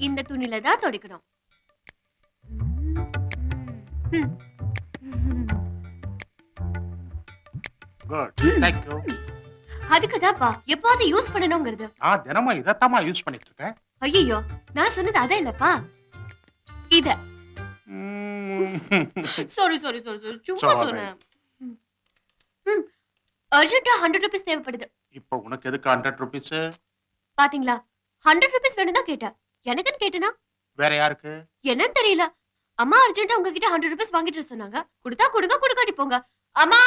இந்த துணில தான் துடைக்கணும். Good, thank you. அதுக்குதான்ப்பா எப்போது யூஸ் பண்ணணுங்கிறது. நான் தினமும் இதத்தாமா யூஸ் பண்ணிட்டு இருக்கேன். ஐயோ, நான் சொன்னது அத இல்லப்பா, இத. சாரி சாரி சாரி சாரி, சும்மா சொன்னேன். அர்ஜென்ட்டா 100 ரூபீஸ் தேவைப்படுது. இப்போ உனக்கு எதுக்கு 100 ரூபீஸ்? பாத்தீங்களா, 100 ரூபீஸ் வேணும் தான் கேட்டேன். எனக்குன்னு கேட்டேனா? வேற யாருக்கு? என்னன்னு தெரியல. அம்மா அர்ஜென்ட்டா உங்ககிட்ட 100 ரூபீஸ் வாங்கிட்டு சொன்னாங்க. கொடுத்தா கொடுங்க, கொடுக்காட்டி போங்க. அம்மா!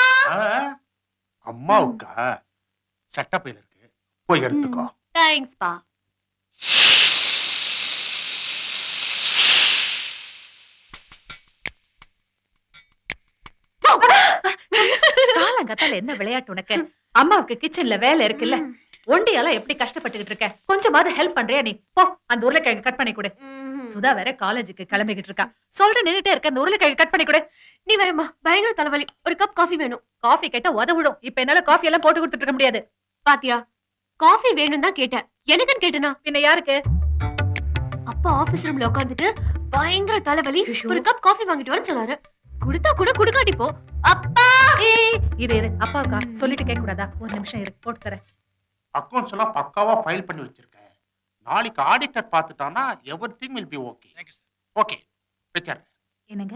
அம்மாவுக்கா? செட்டப்ல இருக்கு, போய் எடுத்துக்கோ. தேங்க்ஸ் பா. காலங்கத்தால என்ன விளையாட்டு உனக்கு? அம்மாவுக்கு கிச்சன்ல வேலை இருக்குல்ல, ஒண்டியால எப்படி கஷ்டப்பட்டுக்கிட்டு இருக்க? கொஞ்சமாவது ஹெல்ப் பண்றியா நீ? போ, அந்த உருளைக்கிழங்கு கட் பண்ணி கொடு. சுதா வேற காலேஜுக்கு கிளம்பிக்கிட்டு இருக்கா. சொல்ற நின்னுட்டே இருக்க, அந்த உருளைக்கிழங்கு கட் பண்ணி கொடு. நீ வரமா, பயங்கர தலைவலி. ஒரு கப் காஃபி வேணும். காஃபி கேட்டா உதவிடும். இப்ப என்னால காஃபி எல்லாம் போட்டு கொடுத்துட்டு இருக்க முடியாது. பாத்தியா, காஃபி வேணும் தான் கேட்டேன். எனக்குன்னு கேட்டனா? பின்ன யாருக்கு? அப்பா ஆபீஸ் ரூம்ல உட்காந்துட்டு பயங்கர தலைவலி, ஒரு கப் காஃபி வாங்கிட்டு வரேன்னு சொன்னாரு. குடுத்தா கூட குடுக்காட்டி போ. அப்பா! இது அப்பாவுக்கா சொல்லிட்டு கேட்க கூடாதா? ஒரு நிமிஷம் இரு, போட்டு தரேன். அக்கவுண்ட்ஸ் எல்லாம் பக்காவா ஃபைல் பண்ணி வச்சிருக்கேன். நாளைக்கு ஆடிட்டர் பார்த்துட்டானா everything will be okay. Okay, வெச்சறேன். என்னங்க,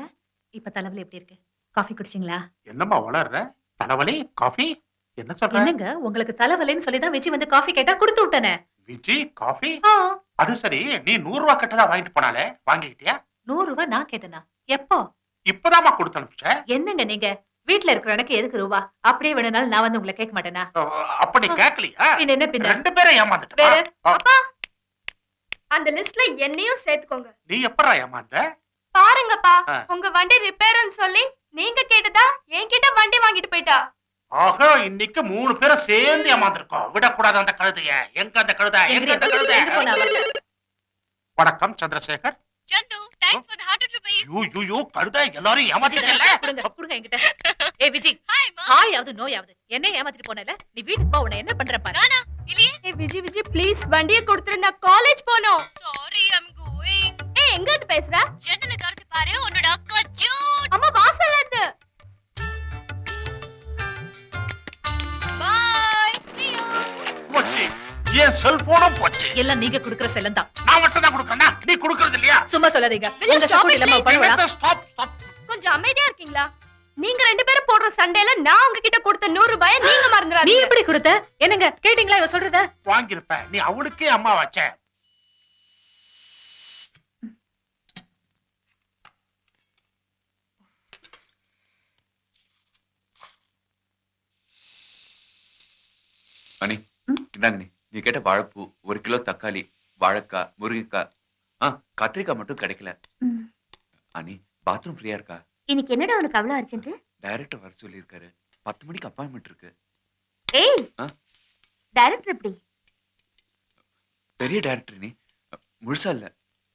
இப்ப தலைவலி எப்படி இருக்கு? காஃபி குடிச்சீங்களா? என்னம்மா வளர்ற? தலைவலி காஃபி என்ன சொல்ற? என்னங்க, உங்களுக்கு தலைவலின்னு சொல்லி தான் விஜி வந்து காஃபி கேட்டா கொடுத்து விட்டனே. விஜி காஃபி? அது சரி, நீ 100 ரூபாய் கட்டதா வாங்கிட்டு போனாலே, வாங்கிட்டியா? 100 ரூபாய் நான் கேட்டனா? எப்போ? இப்பதாம்மா கொடுத்து அனுப்பிச்ச. என்னங்க நீங்க, வீட்ல இருக்கிற எனக்கு எதுக்கு ரூபா? அப்படியே வேணும்னாலும் நான் வந்து உங்களை கேட்க மாட்டேனா? அப்படி கேட்கலையா? பின்ன என்ன பின்ன? ரெண்டு பேரும் ஏமாந்துட்டா. வேற? அப்பா, அந்த லிஸ்ட்ல என்னையும் சேர்த்துக்கோங்க. நீ எப்பறா ஏமாந்த? பாருங்கப்பா, உங்க வண்டி ரிப்பேர்னு சொல்லி நீங்க கேட்டதா என்கிட்ட வண்டி வாங்கிட்டு போயிட்டா. ஆக, இன்னைக்கு 3 பேரும் சேர்ந்து ஏமாந்துருக்கோம். விடக்கூடாது அந்த கழுதைய. எங்க அந்த கழுதை? எங்க அந்த கழுதை? வணக்கம் சந்திரசேகர். சந்து, thanks for the 100 rupees. You கழுதை, எல்லாரும் ஏமாத்திட்டல. கொடுங்க என்கிட்ட. ஏய் விஜி, ஹாய் மா. ஹாயாவது நோயாவது என்ன ஏமாத்திட்டு போனல? நீ வீட்டுக்கு போ, உன்னை என்ன பண்ற பாரு. நானா? இல்லையே. ஏய் விஜி விஜி ப்ளீஸ் வண்டியை கொடுத்துரு, நான் காலேஜ் போணும். Sorry, I am going. ஏய் எங்க இருந்து பேசுற? ஜன்னல திறந்து பாரு, உன்னோட அக்கா ஜூட். அம்மா வாசல்ல இருந்து. பை. see you. போச்சு, ஏன் செல்போனும் போச்சு. எல்லாம் நீங்க குடுக்குற செல்லம் தான். நான் மட்டும் தான் கொடுக்கறேனா? நீ கொடுக்கறது இல்லையா? சும்மா சொல்லாதீங்க. Will you உங்க stop சப்போர்ட் it, இல்லாம please? பண்ணுவா? ஸ்டாப். கொஞ்சம் அமைதியா இருக்கீங்களா? நீங்க ரெண்டு பேரும் போடுற சண்டையில நான் உங்ககிட்ட கொடுத்த 100 ரூபாயை நீங்க நீ மறந்துடாதீங்க. எப்படி கொடுத்த? என்னங்க கேட்டீங்களா இவ சொல்றத? வாங்கிருப்ப. நீ அவளுக்கே அம்மா வச்ச. அனி, இந்தாங்க நீ கேட்ட வாழைப்பூ, 1 கிலோ தக்காளி, வாழைக்காய், முருங்கைக்காய், கத்திரிக்காய் மட்டும் கிடைக்கல. அனி, பாத்ரூம் ஃப்ரீயா இருக்கா? இன்னைக்கு என்னடா உனக்கு அவ்வளவு அர்ஜென்ட்? டைரக்டர் வர சொல்லியிருக்காரு. 10 மணிக்கு அப்பாயின்மெண்ட் இருக்கு. ஏய், டைரக்டர் எப்படி? பெரிய டைரக்டர் நீ. முழுசா இல்ல,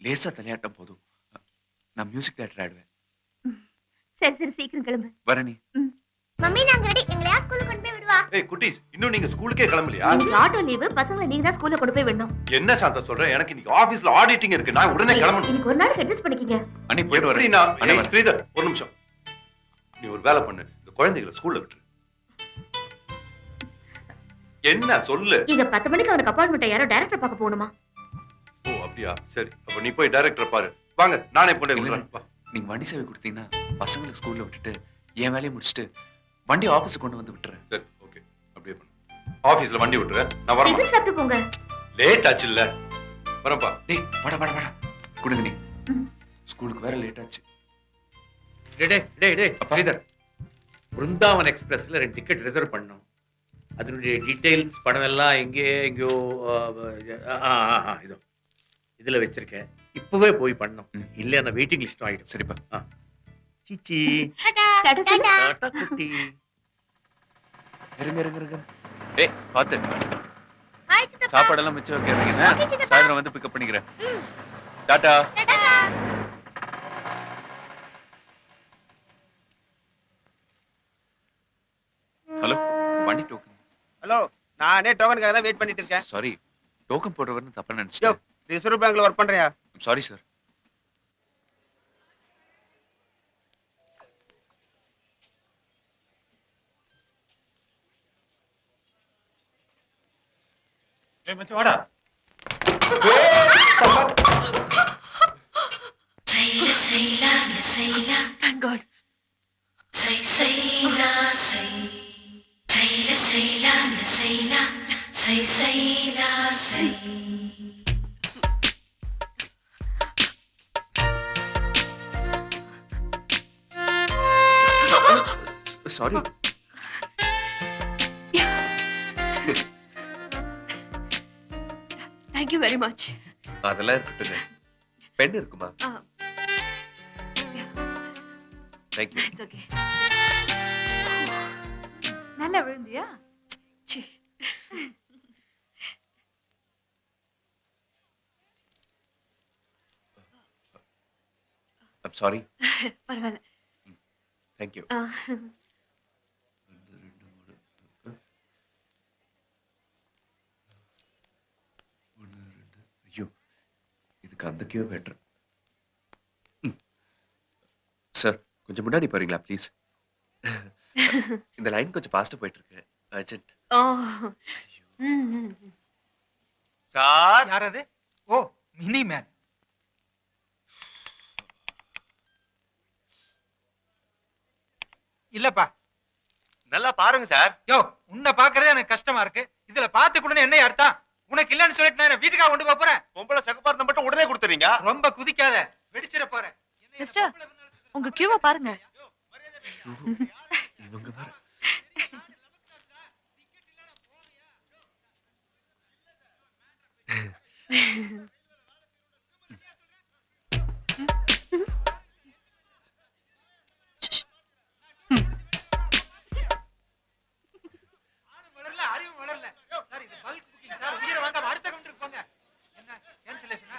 லேசா தலையாட்டம் போதும். நான் மியூசிக் டைரக்டர் ஆயிடுவேன். சரி சரி, சீக்கிரம் கிளம்பு. வர நீ. மம்மி நாங்க ரெடி, எங்களையா ஸ்கூலுக்கு கொண்டு போய் விடுவா. ஏய் குட்டீஸ், இன்னும் நீங்க ஸ்கூலுக்கே கிளம்பலையா? இன்னைக்கு ஆட்டோ லீவு, பசங்களை நீங்க தான் ஸ்கூல்ல கொண்டு போய் விடணும். என்ன சாந்தா சொல்ற? எனக்கு இன்னைக்கு ஆபீஸ்ல ஆடிட்டிங் இருக்கு. நான் உடனே கிளம்பணும். இன்னைக்கு ஒரு நாளைக்கு அட்ஜஸ்ட் பண்ணிக்கங்க. அனி போயிட்டு எப்படி வரேன். நான்? ஏய் ஸ்ரீதர், ஒரு நிமிஷம். நீ ஒரு வேலை பண்ணு, இந்த குழந்தைகளை ஸ்கூல்ல விட்டுரு. என்ன சொல்லு? இங்க 10 மணிக்கு அவனுக்கு அப்பாயின்மெண்ட், யாரோ டைரக்டர் பார்க்க போகணுமா? ஓ அப்படியா? சரி, அப்ப நீ போய் டைரக்டர் பாரு. வாங்க, நானே போய் விடுறேன். வா. நீங்க வண்டி சேவை கொடுத்தீங்கன்னா பசங்களுக்கு ஸ்கூல்ல விட்டுட்டு என் வேலையை முடிச்சுட்டு வண்டி ஆபீஸ் கொண்டு வந்து விட்டுறேன். சரி, ஓகே, அப்படியே பண்ணு. ஆபீஸ்ல வண்டி விட்டுறேன், நான் வரேன். டிஃபன் சாப்பிட்டு போங்க. லேட் ஆச்சு இல்ல? வரேன்ப்பா. டேய் வாடா கொடுங்க நீ. ஸ்கூலுக்கு வேற லேட் ஆச்சு. டேய் ஸ்ரீதர், பிருந்தாவன் எக்ஸ்பிரஸ்ல 2 டிக்கெட் ரிசர்வ் பண்ணோம். அதனுடைய டீடைல்ஸ் படம் எல்லாம் எங்கேயோ இதோ இதுல வச்சிருக்கேன். இப்பவே போய் பண்ணோம், இல்ல நான் வெயிட்டிங் லிஸ்ட் ஆயிடும். சரிப்பா. சிச்சி டாடா குட்டி. இருங்க. டேய் பாத்து, ஹாய் சித்தப்பா. சாப்பாடெல்லாம் மிச்சம் வைக்கிறீங்க. ஓகே சித்தப்பா. சாயந்தரம் வந்து பிக்கப் பண்ணிக்கிறேன். டாடா. ஹலோ, வண்டி டோக்கன். ஹலோ, நானே டோக்கனுக்காக தான் வெயிட் பண்ணிட்டு இருக்கேன். சாரி, டோக்கன் போடுறவர்னு தப்பா யோ, நினைச்சிட்டேன். ரிசர்வ் பேங்க்ல ஒர்க் பண்றியா? Sorry sir. ஏய் மச்சான் வாடா. Thank God. Sorry. Thank you very much. அதெல்லாம் இருக்கட்டுங்க. பென் இருக்குமா? தேங்க்யூ. It's okay. நல்லா விழுந்தியா? ச்சீ. I'm sorry. பரவாயில்ல. தேங்க்யூ. ஐயோ, இதுக்கு அந்த கியூ பெட்டர். சார், கொஞ்சம் முன்னாடி போறீங்களா ப்ளீஸ்? இந்த லைன் கொஞ்சம் ஃபாஸ்டா போயிட்டு இருக்கு. அர்ஜென்ட். ஓ. ம். சார் யார் அது? ஓ, மினி மேன். இல்லப்பா. நல்லா பாருங்க சார். யோ, உன்னை பாக்குறதே எனக்கு கஷ்டமா இருக்கு. இதுல பாத்துக்கணும்னு என்ன அர்த்தம்? உனக்கு இல்லன்னு சொல்லிட்டு நான் வீட்டுக்காக கொண்டு போப் போறேன். பொம்பளை சகப்பாரத்தை மட்டும் உடனே கொடுத்துறீங்க. ரொம்ப குதிக்காத, வெடிச்சிட போறேன். சிஸ்டர், உங்க கியூவை பாருங்க. இவங்க பாரு. வளரல, அறிவு வளரல. சார், இது பல்க் புக்கிங் சார். உயிரை வாங்காம அடுத்த கவுண்டருக்கு போங்க. என்ன கேன்சலேஷனா?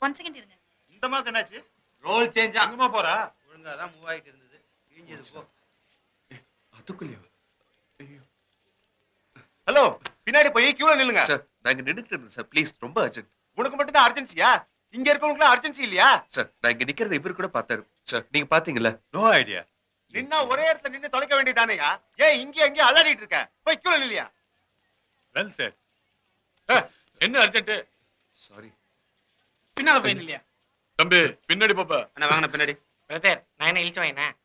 ஒன் செகண்ட் இருங்க. இந்த மாதிரி என்னாச்சு? ரோல் சேஞ்சா? எங்கம்மா போறா? ஒழுங்கா தான் மூவ் ஆயிட்டு இருந்தது. கிழிஞ்சது போ. அதுக்குள்ளேயோ? ஐயோ. ஹலோ, பின்னாடி போய் கியூல நில்லுங்க. சார், நான் இங்க நின்னுட்டு இருந்தேன் சார். ப்ளீஸ், ரொம்ப அர்ஜென்ட். உனக்கு மட்டும் தான் அர்ஜென்சியா? இங்க இருக்கவங்களுக்கு அர்ஜென்சி இல்லையா? சார், நான் இங்க நிக்கிறத இவரு கூட பார்த்தாரு. சார், நீங்க பாத்தீங்களா? No idea. நின்னா ஒரே இடத்துல நின்னு தொலைக்க வேண்டியதானேயா? ஏன் இங்க அங்க அலறிட்டு இருக்க? போய் கியூல நில்லையா? Well sir. என்ன அர்ஜென்ட்? சாரி. பின்னால போய் இல்லையா? தம்பி பின்னாடி பாப்பா. அண்ணா வாங்கண்ணா பின்னாடி. பிரதர், நான் என்ன இழிச்சு வாங்கினேன்?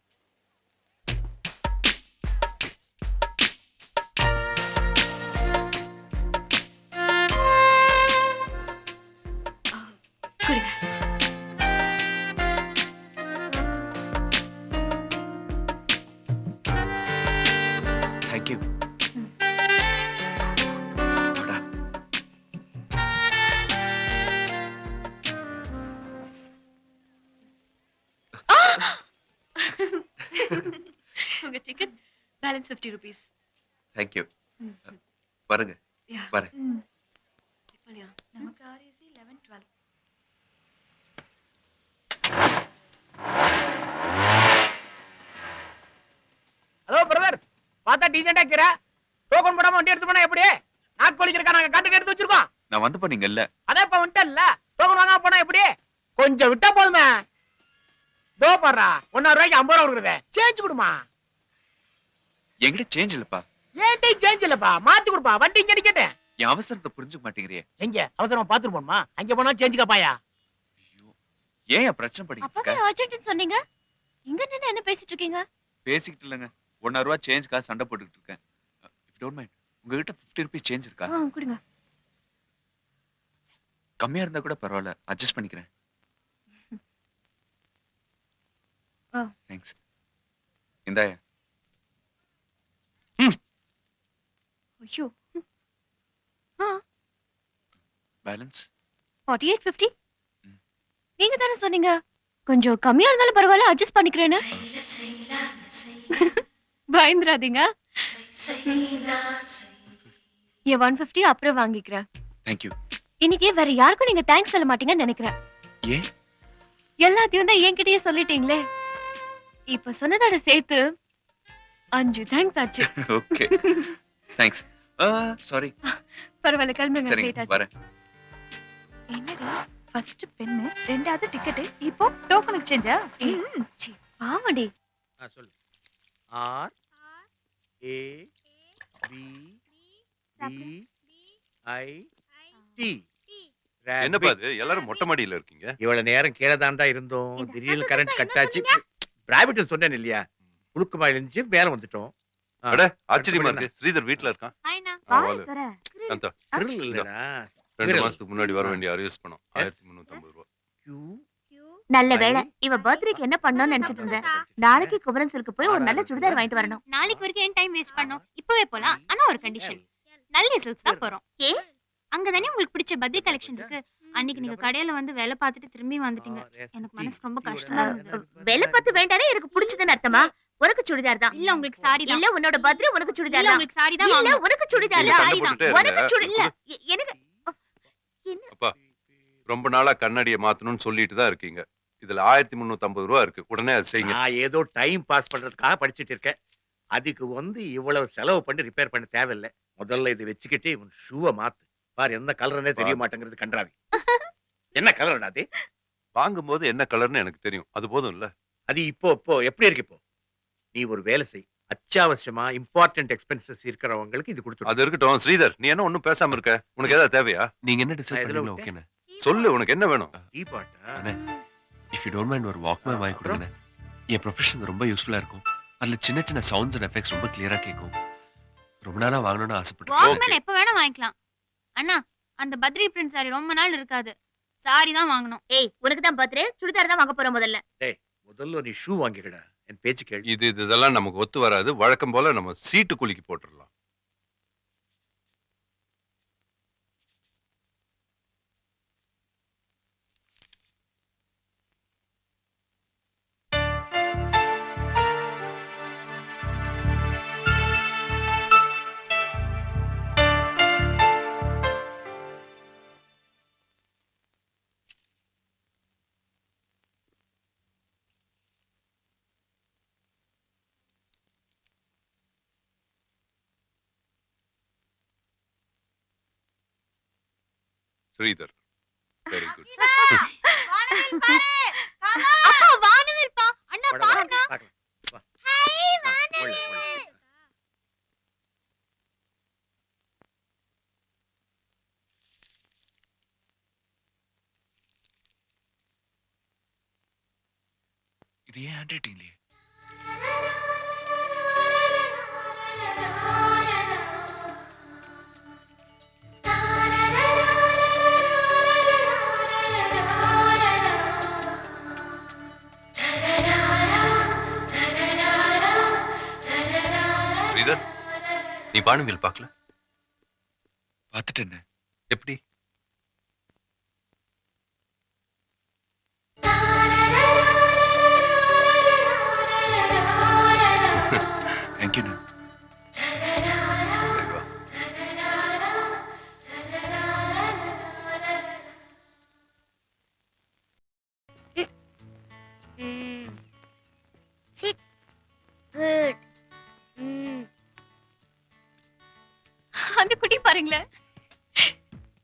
குடிங்க. தேங்க்யூ. உங்க டிக்கெட் பேலன்ஸ் 50 rupees. தேங்க்யூ. பாருங்க. யா. வரேன். செக் பண்ணியா? நமக்கு RAC 11 12. ஹலோ பிரதர், பார்த்தா டீசெண்டா இருக்கிற. டோக்கன் போடாம வண்டி எடுத்து போனா எப்படி? நாக்கு வலிக்கிறக்கா நாங்க கான்ட்ராக்ட் எடுத்து வச்சிருக்கோம். நான் வந்தப்ப நீங்க இல்ல. அதே இப்ப வந்துட்டல்ல, டோக்கன் வாங்காம போனா எப்படி? கொஞ்சம் விட்டா போதுமே. தோ பாடுறா, 1,000 ரூபாய்க்கு 50 ரூபா கொடுக்குறதே. சேஞ்ச் கொடுமா. என்கிட்ட சேஞ்ச் இல்லப்பா. ஏன்டே சேஞ்ச் இல்லப்பா, மாத்தி கொடுப்பா. வண்டி இங்க நிக்கட்டேன். என் அவசரத்தை புரிஞ்சுக்க மாட்டேங்கிறியே. எங்க அவசரமா பாத்துட்டு போணுமா? அங்க போனா சேஞ்ச் காப்பாயா? ஐயோ, ஏன் என் பிரச்சனை பண்ணிட்டு அப்பவே இருக்க? அர்ஜென்ட்னு சொன்னீங்க. இங்க நின்னு என்ன பேசிட்டு இருக்கீங்க? பேசிக்கிட்டு இல்லைங்க. 1,000 ரூபாய் சேஞ்ச்காக சண்டை போட்டுக்கிட்டு இருக்கேன். இஃப் டோன்ட் மைண்ட், உங்ககிட்ட 50 ருபீஸ் சேஞ்ச் இருக்கா? கொடுங்க. கம்மியா இருந்தா கூட பரவாயில்ல, அட்ஜஸ்ட் பண்ணிக்கிறேன். தேங்க்ஸ். இந்தாயா. ஐயோ. பேலன்ஸ் 4850. நீங்க தானே சொன்னீங்க கொஞ்சம் கம்மியா இருந்தாலும் பரவாயில்ல அட்ஜஸ்ட் பண்ணிக்கிறேன்னு. பயந்துராதீங்க. ஏன் 150 அப்புறம் வாங்கிக்கிறேன். தேங்க்யூ. இன்னைக்கு வேற யாருக்கும் நீங்க தேங்க்ஸ் சொல்ல மாட்டீங்கன்னு நினைக்கிறேன். ஏன்? எல்லாத்தையும் தான் என்கிட்டயே சொல்லிட்டீங்களே. இப்ப சொன்னதோட சேர்த்து 5 தேங்க்ஸ் ஆச்சு. ஓகே. தேங்க்ஸ். சாரி. பரவாயில்ல, கிளம்புங்க. சரி, லேட் ஆச்சு. வரேன். என்னடி ஃபர்ஸ்ட் பென்னு ரெண்டாவது டிக்கெட் இப்போ டோக்கன் எக்ஸ்சேஞ்சா பாவடி சொல்லு. R A B D I D. என்னப்பா இது எல்லாரும் மொட்டை மாடியில இருக்கீங்க? இவ்வளவு நேரம் கீழே தாண்டா இருந்தோம். திடீர்னு கரண்ட் கட் ஆச்சு. பிராவிட் சொன்னேன் இல்லையா, புழுக்கமா இருந்துச்சு, மேல வந்துட்டோம். அட ஆச்சரியமா இருக்கு. ஸ்ரீதர் வீட்ல இருக்கான். ஹாய்னா ஆ, வாலு. காந்தா, thrill இல்லடா. 2 மாசத்துக்கு முன்னாடி வர வேண்டிய அரியர்ஸ் பணம் 1350 ரூபாய். நல்ல வேளை இவ பர்த்டேக்கு என்ன பண்ணணும்னு நினைச்சிட்டு இருந்தேன். நாளைக்கு குமரன் சில்க்கு போய் ஒரு நல்ல சுடிதார் வாங்கிட்டு வரணும். நாளைக்கு வரைக்கும் ஏன் டைம் வேஸ்ட் பண்ணோம்? இப்பவே போலாம். ஆனா ஒரு கண்டிஷன், நல்ல சில்க்ஸ் தான் போறோம். ஏ அங்க தானே உங்களுக்கு பிடிச்ச பர்த்டே கலெக்ஷன் இருக்கு. அன்னைக்கு நீங்க கடையில வந்து வேலை பார்த்துட்டு திரும்பி வந்துட்டீங்க. எனக்கு மனசு ரொம்ப கஷ்டமா இருந்தது. வேலை பார்த்து வேண்டானே எனக்கு பிடிச்சதுன்னு அர்த்தமா? உனக்கு சுடிதார் தான். இல்ல உங்களுக்கு சாரி தான். இல்ல உன்னோட பர்த்டே உனக்கு சுடிதார் தான். உங்களுக்கு சாரி தான். இல்ல உனக்கு சுடிதார் நீங்க தான். சண்டை போட்டுட்டே உனக்கு இருங்க. சுடி இல்ல எனக்கு அப்பா ரொம்ப நாளா கண்ணாடியை மாத்தணும்னு சொல்லிட்டு தான் இருக்கீங்க. இதுல 1350 ரூபாய் இருக்கு. உடனே அதை செய்யுங்க. நான் ஏதோ டைம் பாஸ் பண்றதுக்காக படிச்சிட்டு இருக்கேன். அதுக்கு வந்து இவ்வளவு செலவு பண்ணி ரிப்பேர் பண்ண தேவையில்லை. முதல்ல இதை வச்சுக்கிட்டு இவன் ஷூவை மாத்து. பாரு என்ன கலர்னே தெரிய மாட்டேங்கிறது கன்றாவி. என்ன கலர்டா அது? வாங்கும்போது என்ன கலர்னு எனக்கு தெரியும். அது போதும் இல்ல? அது இப்போ எப்படி இருக்கு? இப்போ நீ ஒரு வேலை செய். அத்தியாவசியமா இம்பார்ட்டன்ட் எக்ஸ்பென்சஸ் இருக்கிறவங்களுக்கு இது கொடுத்து. அது இருக்கட்டும். ஸ்ரீதர், நீ என்ன ஒண்ணும் பேசாம இருக்க? உனக்கு ஏதாவது தேவையா? நீங்க என்ன டிசைட் நான் இதுல பண்ணீங்களோ விட்டேன். ஓகேண்ணே. சொல்லு, உனக்கு என்ன வேணும்? டீ பாட்டா? அண்ணே, இஃப் யூ டோன்ட் மைண்ட் ஒரு வாக்மேன் வாங்கி கொடுங்கண்ணே. என் ப்ரொஃபஷன் ரொம்ப யூஸ்ஃபுல்லா இருக்கும். அதுல சின்ன சின்ன சவுண்ட்ஸ் அண்ட் எஃபெக்ட்ஸ் ரொம்ப கிளியரா கேட்கும். ரொம்ப நாளா வாங்கணும்னு ஆசைப்பட்டேன். வாக்மேன் எப்ப வேணா வாங்கிக்கலாம். அண்ணா அந்த பத்ரி பிரிண்ட் சாரி ரொம்ப நாள் இருக்காது. சாரி தான் வாங்கணும். ஏய் உனக்கு தான் பர்த்டே, சுடிதார் தான் வாங்க போறோம் முதல்ல. முதல்ல நீ ஷூ வாங்கிக்கடா. என் பேச்சு கேளு. இதெல்லாம் நமக்கு ஒத்து வராது. வழக்கம் போல நம்ம சீட்டு குலுக்கி போட்டுடலாம். Sridhar, very good. அப்பா வானவில் பா. அண்ணா வாடா, வாடா, பாருங்க. பார்க்கலாம். வா. ஹாய் ஆ, போடல, போடல. வானவில். இது ஏன் ஹேண்ட் ரைட்டிங்லயே? ஸ்ரீதர், நீ வானவில் பார்க்கல? பார்த்துட்டேண்ணே. எப்படி? தேங்க்யூண்ணே. சரி வா. Sit. Good. அந்த குட்டி பாருங்களேன்.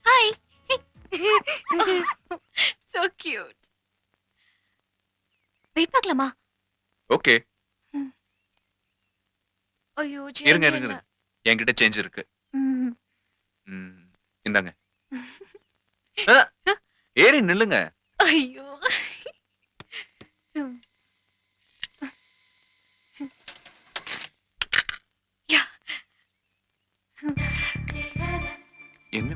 ஹாய். So cute. வெயிட் பார்க்கலாமா? ஓகே, ஐயோ இருங்க இருங்க. என்கிட்ட சேஞ்ச் இருக்கு. இந்தாங்க. ஏறி நில்லுங்க. ஐயோ என்ன?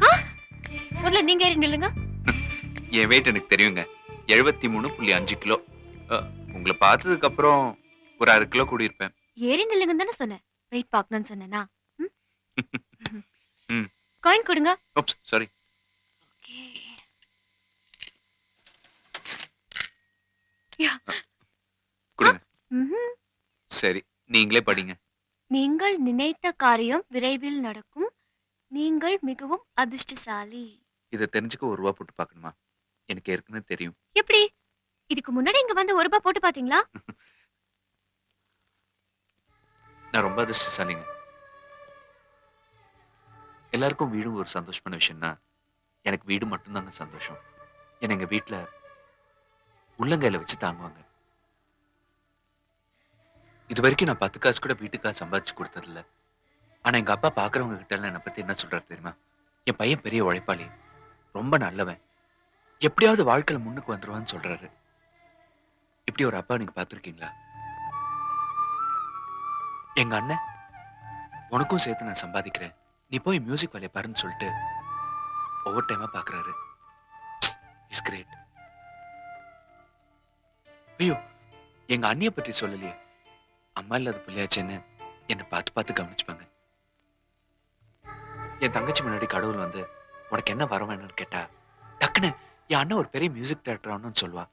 முதல்ல நீங்க ஏறி நில்லுங்க. என் வெயிட் எனக்கு தெரியுங்க. 73.5 கிலோ. உங்களை பார்த்ததுக்கு அப்புறம் ஒரு 1/2 கிலோ கூடியிருப்பேன். ஏறி நில்லுங்கன்னு தானே சொன்னேன். வெயிட் பார்க்கணும்னு சொன்னேனா? ம். காயின் கொடுங்க. Oops, sorry. ஓகே. கொடுங்க. ம்ஹும். சரி, நீங்களே படிங்க. நீங்கள் நினைத்த காரியம் விரைவில் நடக்கும். நீங்கள் மிகவும் அதிர்ஷ்டசாலி. இதை தெரிஞ்சுக்க 1 ரூபா போட்டு பார்க்கணுமா? எனக்கு ஏற்கனவே தெரியும். எப்படி? இதுக்கு முன்னாடி இங்க வந்து 1 ரூபாய் போட்டு பாத்தீங்களா? நான் ரொம்ப அதிர்ஷ்டசாலிங்க. எல்லாருக்கும் வீடும் ஒரு சந்தோஷமான விஷயம் தான். எனக்கு வீடு மட்டும்தாங்க சந்தோஷம். என்னை எங்க வீட்டுல உள்ளங்கையில வச்சு தாங்குவாங்க. இது வரைக்கும் நான் 10 காசு கூட வீட்டுக்காக சம்பாதிச்சு கொடுத்ததில்ல. ஆனா எங்க அப்பா பாக்குறவங்க கிட்ட எல்லாம் என்னை பத்தி என்ன சொல்றாரு தெரியுமா? என் பையன் பெரிய உழைப்பாளி, ரொம்ப நல்லவன், எப்படியாவது வாழ்க்கையில முன்னுக்கு வந்துருவான்னு சொல்றாரு. இப்படி ஒரு அப்பா நீங்க பாத்திருக்கீங்களா? எங்க அண்ணன் உனக்கும் சேர்த்து நான் சம்பாதிக்கிறேன், நீ போய் மியூசிக் வேலையை பாருன்னு சொல்லிட்டு ஒவ்வொரு டைமா பாக்குறாரு. Is great. ஐயோ, எங்க அண்ணிய பத்தி சொல்லலையே. அம்மா இல்லாத பிள்ளையாச்சுன்னு என்னை பார்த்து பார்த்து கவனிச்சுப்பாங்க. என் தங்கச்சி முன்னாடி கடவுள் வந்து உனக்கு என்ன வர வேணும்னு கேட்டா டக்குன்னு என் அண்ணன் ஒரு பெரிய மியூசிக் டைரக்டர் ஆகணும்னு சொல்லுவா.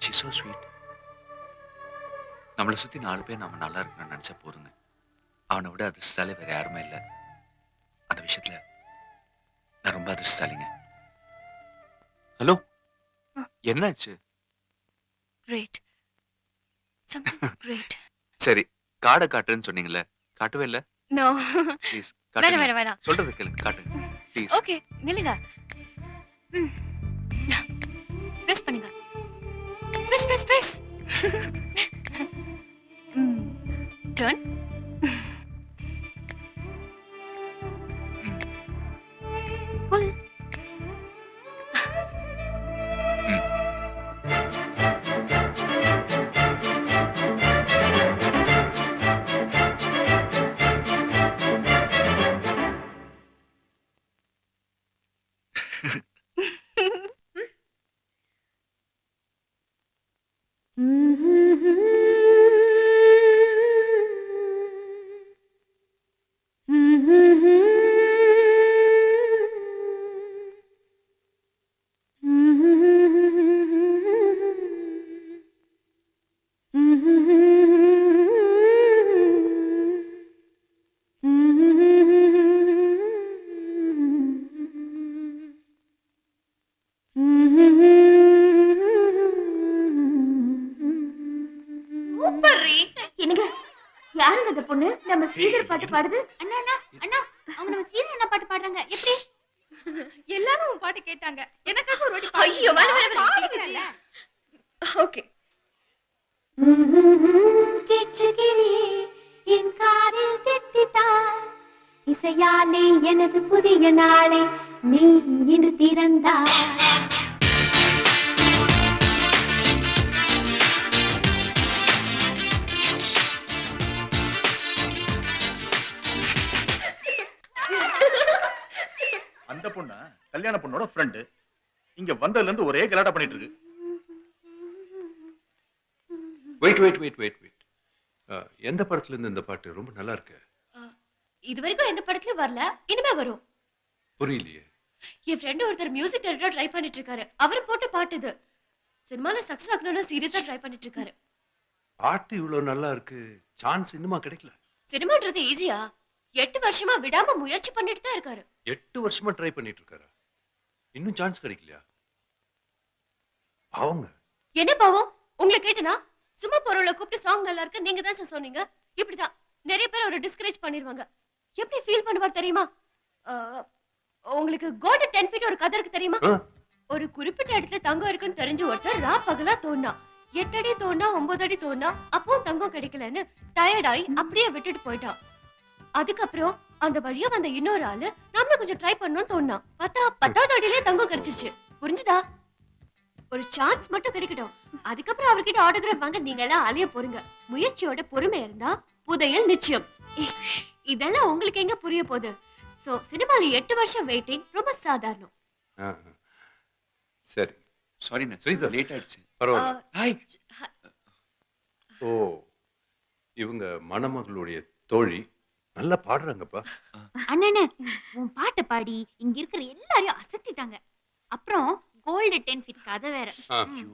She so sweet. நம்மளை சுத்தி 4 பேர் நாம நல்லா இருக்கணும்னு நினைச்சா போதுங்க. அவனை விட அதிர்ஷ்டசாலி வேற யாருமே இல்லை. அந்த விஷயத்துல நான் ரொம்ப அதிர்ஷ்டசாலிங்க. ஹலோ, என்னாச்சு? Great, something great. சரி, காடை காட்டுன்னு சொன்னீங்கல்ல, காட்டவே இல்ல. நோ, ப்ளீஸ் வேணாம் வேணாம் வேணாம். சொல்றது கேளுங்க, காட்டுங்க ப்ளீஸ். ஓகே, நில்லுங்க. பிரஸ் பண்ணுங்க. Press press press. டர்ன். புல். என்னங்க, யாருங்க அந்த பொண்ணு? நம்ம ஸ்ரீதர் பாட்டு பாடுது. அண்ணா அண்ணா அண்ணா, அவங்க நம்ம சீரியல் என்ன பாட்டு பாடுறாங்க? எப்படி? எல்லாரும் உன் பாட்டு கேட்டாங்க. எனக்காக ஒரு வாட்டி ஐயோ, வேணாம் வேணாம் வேணாம். ஓகே. கெச்சுகிளியே என் காதில் தித்தித்தாய், இசையாலே எனது புதிய நாளை நீ இன்று திறந்தாய். அந்த பொண்ணா கல்யாண பொண்ணோட ஃப்ரெண்டு இங்க வந்ததுல இருந்து ஒரே கலாட்டா பண்ணிட்டு இருக்கு. வெயிட். எந்த படத்துல இருந்து இந்த பாட்டு? ரொம்ப நல்லா இருக்கு. இது வரைக்கும் எந்த படத்துலயும் வரல, இனிமே வரும். புரியலையே. என் ஃப்ரெண்ட் ஒருத்தர் மியூசிக் டைரக்டரா ட்ரை பண்ணிட்டு இருக்காரு. அவர் போட்டு பாட்டு இது. சினிமால சக்சஸ் ஆகணும்னு சீரியஸா ட்ரை பண்ணிட்டு இருக்காரு. பாட்டு இவ்வளவு நல்லா இருக்கு, சான்ஸ் இன்னுமா கிடைக்கல? சினிமான்றது ஈஸியா? 8 வருஷமா விடாம முயற்சி பண்ணிட்டு தான் இருக்காரு. 8 வருஷமா ட்ரை பண்ணிட்டு இருக்காரா? இன்னும் சான்ஸ் கிடைக்கலையா? அவங்க என்ன பாவம்? உங்களை கேட்டனா சும்மா பொருளை கூப்பிட்டு சாங் நல்லா இருக்கு நீங்க தான் சார் சொன்னீங்க. இப்படிதான் நிறைய பேர் அவரை டிஸ்கரேஜ் பண்ணிடுவாங்க. எப்படி ஃபீல் பண்ணுவார் தெரியுமா? உங்களுக்கு கோல்டன் 10 ஃபீட் ஒரு கதை இருக்கு தெரியுமா? ஒரு குறிப்பிட்ட இடத்துல தங்கம் இருக்குன்னு தெரிஞ்சு ஒருத்தர் ரா பகலா தோண்டா. 8 அடி தோண்டா, 9 அடி தோண்டா, அப்போ தங்கம் கிடைக்கலன்னு டயர்டாயி அப்படியே விட்டுட்டு போயிட்டான். அதுக்கப்புறம் அந்த வழியா வந்த இன்னொரு ஆளு நம்மள கொஞ்சம் ட்ரை பண்ணணும்னு தோணா. பார்த்தா 10வது அடியிலே தங்கம் கிடைச்சிருச்சு. புரிஞ்சுதா? ஒரு சான்ஸ் மட்டும் கிடைக்கட்டும். அதுக்கப்புறம் அவர்கிட்ட ஆட்டோகிராஃப் வாங்க நீங்க எல்லாம் அலைய போறீங்க. முயற்சியோட பொறுமை இருந்தா புதையல் நிச்சயம். இதெல்லாம் உங்களுக்கு எங்க புரிய போகுது? சோ சினிமால 8 வருஷம் வெயிட்டிங் ரொம்ப சாதாரணம். சரி, சாரி ஸ்ரீதர், லேட் ஆயிடுச்சு. பரவாயில்ல. ஹாய். ஓ, இவங்க மணமகளுடைய தோழி. நல்லா பாடுறாங்கப்பா. அண்ணனே, உன் பாட்டு பாடி இங்க இருக்கிற எல்லாரையும் அசத்திட்டாங்க. அப்புறம் கோல்டு 10 ஃபீட் கதை வேற.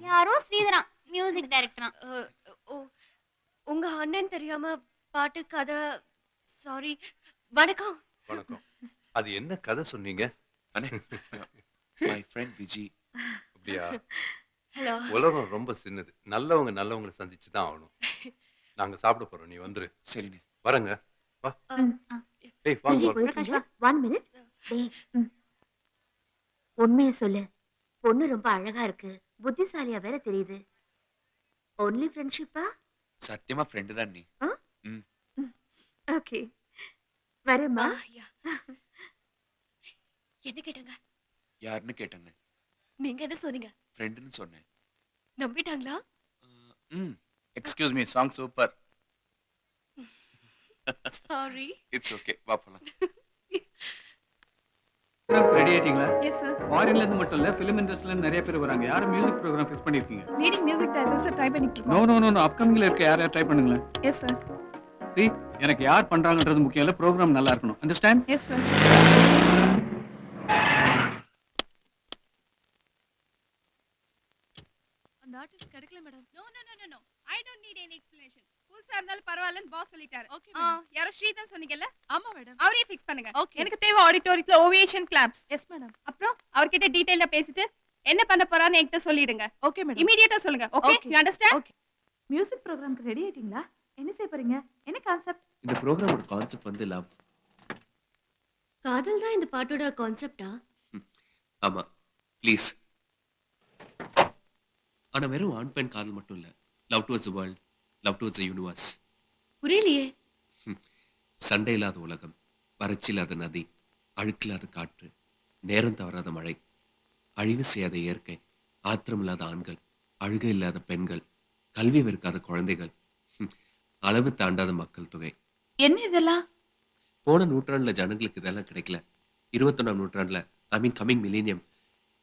யாரோ ஸ்ரீதரா மியூசிக் டைரக்டரா. உங்க அண்ணன் தெரியாம பாட்டு கதை. சாரி. வணக்கம். வணக்கம். அது என்ன கதை சொன்னீங்க? My friend Viji. அப்படியா? ஹலோ. உலகம் ரொம்ப சின்னது. நல்லவங்களை சந்திச்சு தான் ஆகணும். நாங்க சாப்பிட போறோம், நீ வந்துரு. சரிண்ணே, வரங்க. வா. ஆ. ஏய், வாங்க. One minute. உண்மையை சொல்லு. பொண்ணு ரொம்ப அழகா இருக்கு, புத்திசாலியா வேற தெரியுது. ஒன்லி ஃப்ரெண்ட்ஷிப்பா? சத்தியமா ஃப்ரெண்டு தான் நீ. ஓகே, வரேம்மா. என்ன கேட்டாங்க? யாருன்னு கேட்டாங்க. நீங்க என்ன சொன்னீங்க? ஃப்ரெண்டுன்னு சொன்னேன். நம்பிட்டாங்களா? Excuse me, song super. Sorry. It's okay, வா போலாம். ரெடி ஆயிட்டீங்களா? Yes sir. ஃபாரின்ல இருந்து மட்டும் இல்ல, ஃபிலிம் இண்டஸ்ட்ரியில இருந்து நிறைய பேர் வராங்க. யாரும் மியூசிக் ப்ரோகிராம் ஃபிக்ஸ் பண்ணிருக்கீங்க? லீடிங் மியூசிக் டைரக்டர் ட்ரை பண்ணிட்டு இருக்கோம். நோ நோ நோ நோ, அப்கமிங்ல இருக்க யார் ட்ரை பண்ணுங்களேன். Yes sir. See, எனக்கு யார் பண்றாங்கன்றது முக்கியம் இல்ல, ப்ரோகிராம் நல்லா இருக்கணும். அண்டர்ஸ்டாண்ட்? Yes sir. அந்த ஆர்டிஸ்ட் கிடைக்கல madam. No no no no no, I don't need any explanation. புதுசா இருந்தாலும் பரவாயில்லன்னு பாஸ் சொல்லிட்டாரு. Okay madam. யாரோ ஸ்ரீதர் சொன்னீங்கல்ல? ஆமா மேடம். அவரே ஃபிக்ஸ் பண்ணுங்க. Okay. எனக்கு தேவை ஆடிட்டோரியத்துல ஓவேஷன் கிளாப்ஸ். Yes madam. அப்புறம் அவர்கிட்ட டீடைலா பேசிட்டு என்ன பண்ண போறான்னு என்கிட்ட சொல்லிடுங்க. Okay madam. இமிடியேட்டா சொல்லுங்க. Okay, Okay. You understand? Okay. Music ப்ரோக்ராம்க்கு ரெடி ஆயிட்டீங்களா? என்ன செய்ய போறீங்க? என்ன கான்செப்ட்? இந்த ப்ரோக்ராமோட கான்செப்ட் வந்து லவ். காதல் தான் இந்த பாட்டோட கான்செப்டா? ஆமா, ப்ளீஸ். ஆனா வெறும் ஆண் பெண் காதல் மட்டும் இல்ல. Love towards the world, love towards the universe. புரியலையே. சண்டை இல்லாத உலகம், வறட்சி இல்லாத நதி, அழுக்கில்லாத காற்று, நேரம் தவறாத மழை, அழிவு செய்யாத இயற்கை, ஆத்திரம் இல்லாத ஆண்கள், அழுகை இல்லாத பெண்கள், கல்வி வெறுக்காத குழந்தைகள், அளவு தாண்டாத மக்கள் தொகை. என்ன இதெல்லாம்? போன நூற்றாண்டுல ஜனங்களுக்கு இதெல்லாம் கிடைக்கல. 21ஆம் நூற்றாண்டுல, ஐ மீன் கமிங் மில்லேனியம்,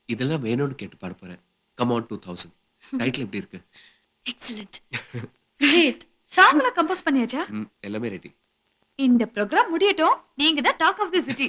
இதெல்லாம் வேணும்னு கேட்டு பாட போறேன். Come on 2000. டைட்டில் எப்படி இருக்கு? எக்ஸலென்ட். கிரேட். சாங்லாம் கம்போஸ் பண்ணியாச்சா? எல்லாமே ரெடி. இந்த ப்ரோகிராம் முடியட்டும், நீங்க தான் டாக் ஆஃப் தி சிட்டி.